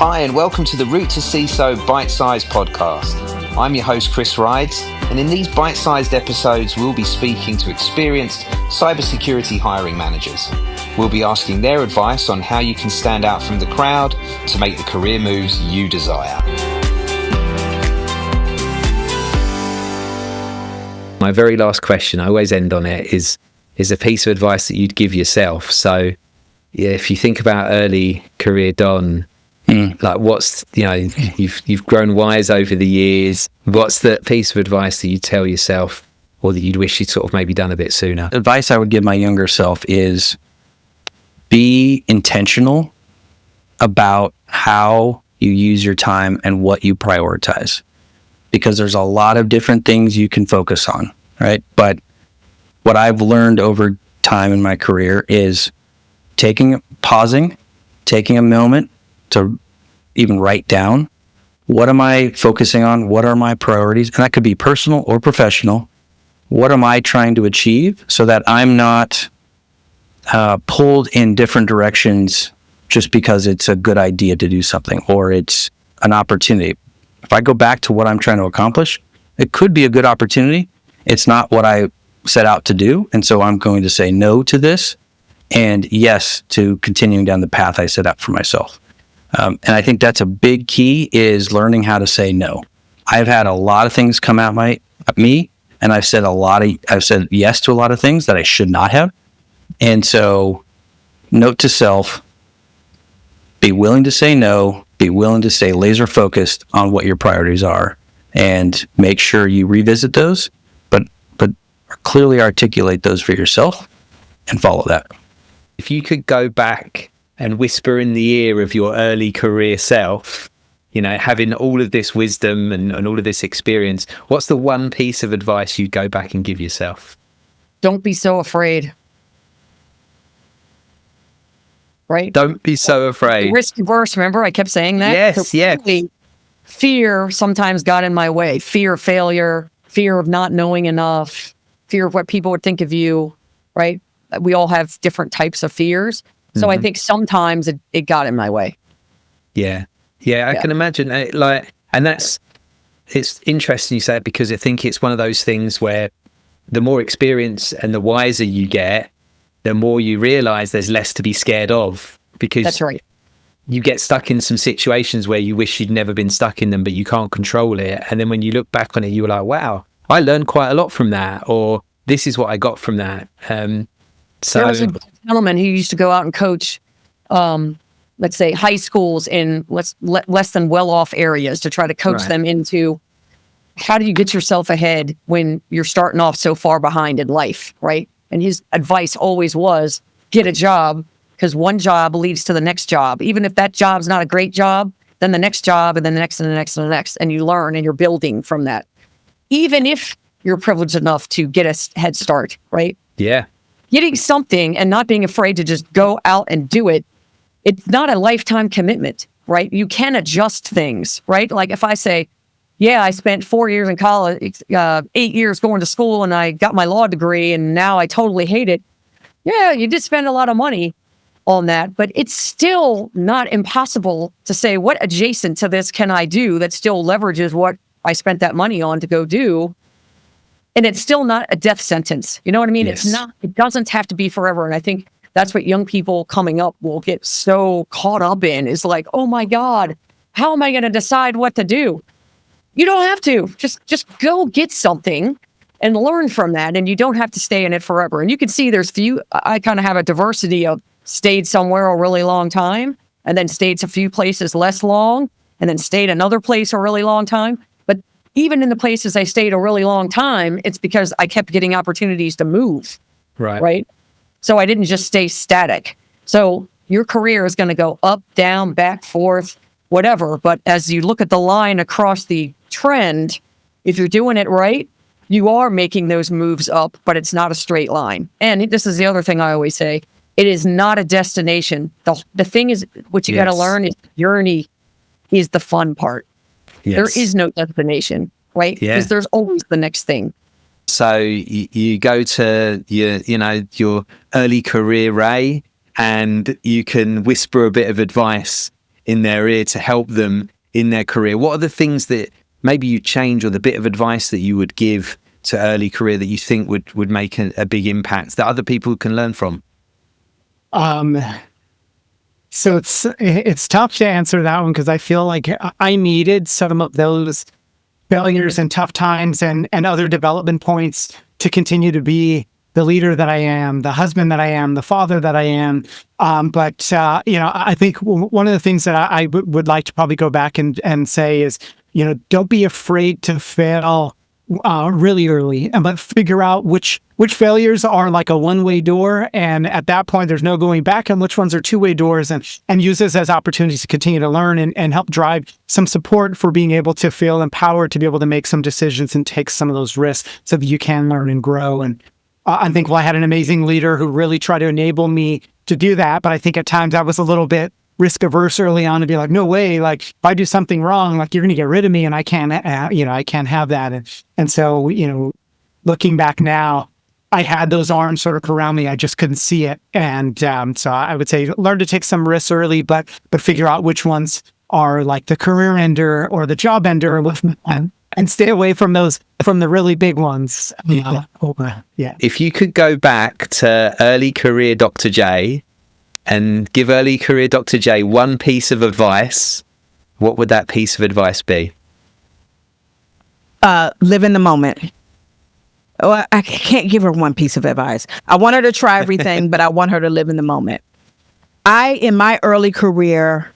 Hi, and welcome to the Route to CISO Bite-Sized podcast. I'm your host, Kris Rides, and in these bite-sized episodes, we'll be speaking to experienced cybersecurity hiring managers. We'll be asking their advice on how you can stand out from the crowd to make the career moves you desire. My very last question, I always end on it, is a piece of advice that you'd give yourself. So, yeah, if you think about early career Don, like what's, you've grown wise over the years. What's the piece of advice that you tell yourself or that you'd wish you'd sort of maybe done a bit sooner? Advice I would give my younger self is be intentional about how you use your time and what you prioritize, because there's a lot of different things you can focus on, right? But what I've learned over time in my career is pausing, taking a moment to even write down, what am I focusing on? What are my priorities? And that could be personal or professional. What am I trying to achieve so that I'm not pulled in different directions just because it's a good idea to do something or it's an opportunity? If I go back to what I'm trying to accomplish, it could be a good opportunity. It's not what I set out to do. And so I'm going to say no to this and yes to continuing down the path I set out for myself. And I think that's a big key, is learning how to say no. I've had a lot of things come at me, and I've said yes to a lot of things that I should not have. And so, note to self: be willing to say no. Be willing to stay laser focused on what your priorities are, and make sure you revisit those, but clearly articulate those for yourself and follow that. If you could go back and whisper in the ear of your early career self, having all of this wisdom and all of this experience, what's the one piece of advice you'd go back and give yourself? Don't be so afraid. Right? Don't be so afraid. Risk averse, remember? I kept saying that? Yes, yes. Fear sometimes got in my way. Fear of failure, fear of not knowing enough, fear of what people would think of you, right? We all have different types of fears. So I think sometimes it got in my way. Yeah, I can imagine. And it's interesting you say it, because I think it's one of those things where the more experience and the wiser you get, the more you realize there's less to be scared of, because that's right. You get stuck in some situations where you wish you'd never been stuck in them, but you can't control it. And then when you look back on it, you were like, wow, I learned quite a lot from that, or this is what I got from that. There was a gentleman who used to go out and coach, let's say, high schools in less than well-off areas to try to coach them into how do you get yourself ahead when you're starting off so far behind in life, right? And his advice always was, get a job, because one job leads to the next job. Even if that job's not a great job, then the next job, and then the next, and the next, and the next, and you learn and you're building from that. Even if you're privileged enough to get a head start, right? Yeah. Getting something and not being afraid to just go out and do it, it's not a lifetime commitment, right? You can adjust things, right? Like if I say, yeah, I spent 4 years in college, 8 years going to school, and I got my law degree, and now I totally hate it. Yeah, you did spend a lot of money on that, but it's still not impossible to say, what adjacent to this can I do that still leverages what I spent that money on to go do? And it's still not a death sentence. You know what I mean? Yes. It doesn't have to be forever. And I think that's what young people coming up will get so caught up in, is like, oh my God, how am I going to decide what to do? You don't have to. Just go get something and learn from that. And you don't have to stay in it forever. And you can see I kind of have a diversity of stayed somewhere a really long time, and then stayed a few places less long, and then stayed another place a really long time. Even in the places I stayed a really long time, it's because I kept getting opportunities to move. Right. So I didn't just stay static. So your career is going to go up, down, back, forth, whatever. But as you look at the line across the trend, if you're doing it right, you are making those moves up, but it's not a straight line. And this is the other thing I always say. It is not a destination. The thing is, what you got to learn is the journey is the fun part. Yes. There is no destination, right? Yeah. Because there's always the next thing. So you go to your early career Ray, and you can whisper a bit of advice in their ear to help them in their career, what are the things that maybe you change, or the bit of advice that you would give to early career that you think would make a big impact that other people can learn from? So it's tough to answer that one, because I feel like I needed some of those failures and tough times and other development points to continue to be the leader that I am, the husband that I am, the father that I am. But I think one of the things that I would like to probably go back and say is, don't be afraid to fail really early, but figure out which failures are like a one-way door, and at that point there's no going back, and which ones are two-way doors, and use this as opportunities to continue to learn and help drive some support for being able to feel empowered to be able to make some decisions and take some of those risks so that you can learn and grow. And I think, I had an amazing leader who really tried to enable me to do that, but I think at times I was a little bit risk averse early on, to be like, no way, like if I do something wrong, like you're going to get rid of me, and I can't, I can't have that. And so, looking back now, I had those arms sort of around me. I just couldn't see it. And so I would say learn to take some risks early, but figure out which ones are like the career ender or the job ender, and stay away from the really big ones. Yeah. If you could go back to early career Dr. J and give early career Dr. J one piece of advice, what would that piece of advice be? Live in the moment. Oh, I can't give her one piece of advice. I want her to try everything, but I want her to live in the moment. In my early career,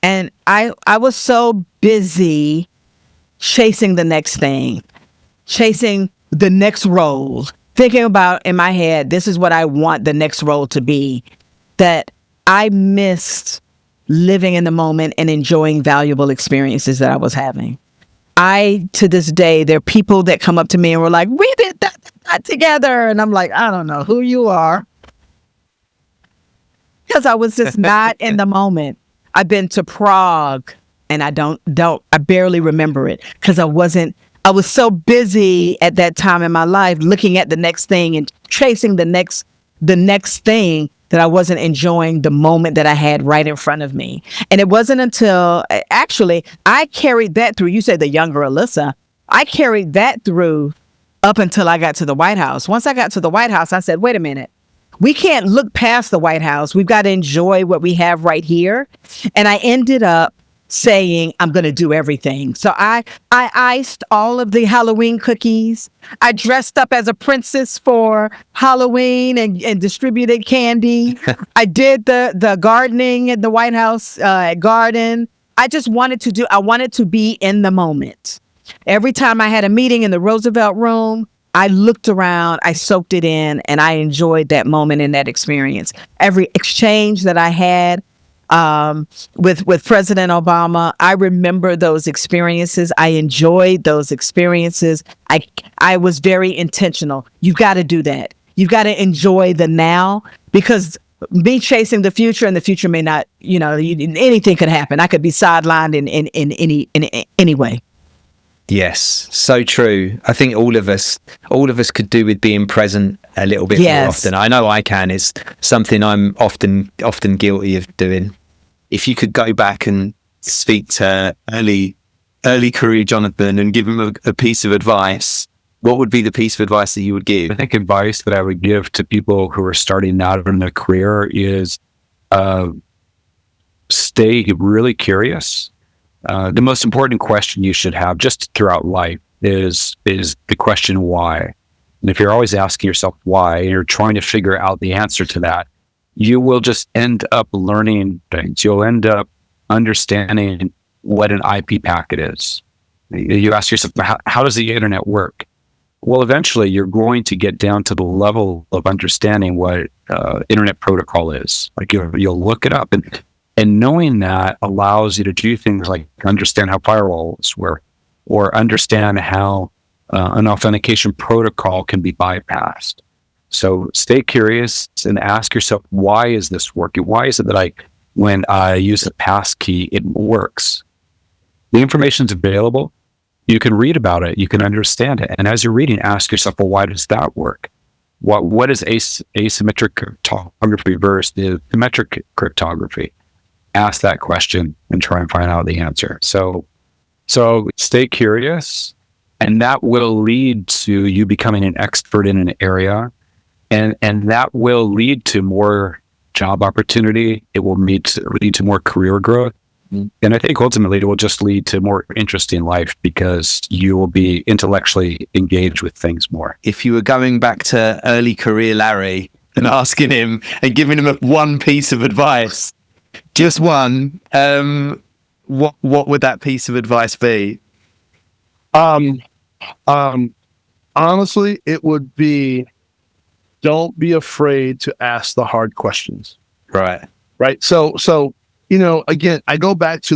and I was so busy chasing the next thing, chasing the next role, thinking about in my head, this is what I want the next role to be, that I missed living in the moment and enjoying valuable experiences that I was having. To this day, there are people that come up to me and were like, we did that together. And I'm like, I don't know who you are. Because I was just not in the moment. I've been to Prague, and I barely remember it, because I was so busy at that time in my life looking at the next thing and chasing the next thing, that I wasn't enjoying the moment that I had right in front of me. And it wasn't until, actually, I carried that through. You said the younger Alyssa. I carried that through up until I got to the White House. Once I got to the White House, I said, wait a minute. We can't look past the White House. We've got to enjoy what we have right here. And I ended up saying, I'm going to do everything. So I iced all of the Halloween cookies. I dressed up as a princess for Halloween and distributed candy. I did the gardening at the White House garden. I wanted to be in the moment. Every time I had a meeting in the Roosevelt Room, I looked around, I soaked it in, and I enjoyed that moment and that experience. Every exchange that I had with President Obama, I remember those experiences. I enjoyed those experiences. I was very intentional. You've got to do that. You've got to enjoy the now, because me chasing the future, and the future may not, anything could happen. I could be sidelined in any way. Yes, so true. I think all of us could do with being present a little bit more often. I know I can. It's something I'm often guilty of doing. If you could go back and speak to early career Jonathan and give him a piece of advice, what would be the piece of advice that you would give? I think advice that I would give to people who are starting out in their career is stay really curious. The most important question you should have just throughout life is the question why. And if you're always asking yourself why, and you're trying to figure out the answer to that, you will just end up learning things. You'll end up understanding what an IP packet is. You ask yourself, how does the internet work? Well, eventually you're going to get down to the level of understanding what internet protocol is. Like you'll look it up, and knowing that allows you to do things like understand how firewalls work, or understand how an authentication protocol can be bypassed. So stay curious and ask yourself, why is this working? Why is it that when I use a pass key, it works? The information's available. You can read about it. You can understand it. And as you're reading, ask yourself, well, why does that work? What is asymmetric cryptography versus symmetric cryptography? ask that question and try and find out the answer. So stay curious, and that will lead to you becoming an expert in an area, and that will lead to more job opportunity. It will lead to more career growth. And I think ultimately it will just lead to more interesting life because you will be intellectually engaged with things more. If you were going back to early career Larry and asking him and giving him one piece of advice, just one, what would that piece of advice be? Honestly, it would be, don't be afraid to ask the hard questions. Right. So, again, I go back to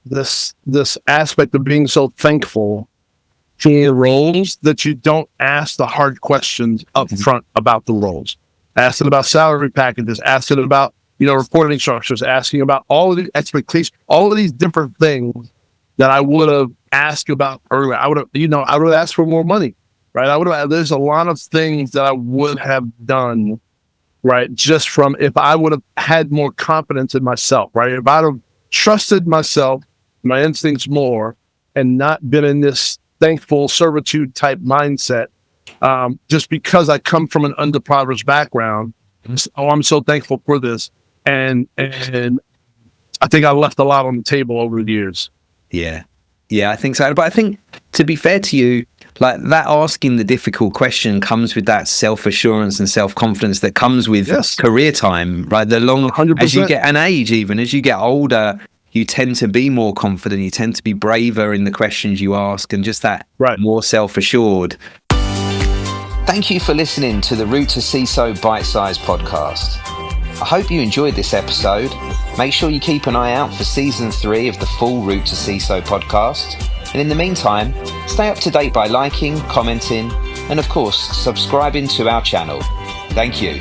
this aspect of being so thankful for roles that you don't ask the hard questions up front about the roles. Ask it about salary packages, ask it about, reporting structures, asking about all of the expectations, all of these different things that I would have asked about earlier. I would have asked for more money, right? There's a lot of things that I would have done, right? Just from, if I would have had more confidence in myself, right? If I'd have trusted myself, my instincts more, and not been in this thankful servitude type mindset, just because I come from an underprivileged background. I'm so thankful for this. And I think I left a lot on the table over the years. Yeah, I think so. But I think, to be fair to you, like that asking the difficult question comes with that self-assurance and self-confidence that comes with career time, right? The long, 100%. as you get an age, even as you get older, you tend to be more confident. You tend to be braver in the questions you ask, and just that more self-assured. Thank you for listening to the Route to CISO Bite Size podcast. I hope you enjoyed this episode. Make sure you keep an eye out for season 3 of the full Route to CISO podcast. And in the meantime, stay up to date by liking, commenting, and of course, subscribing to our channel. Thank you.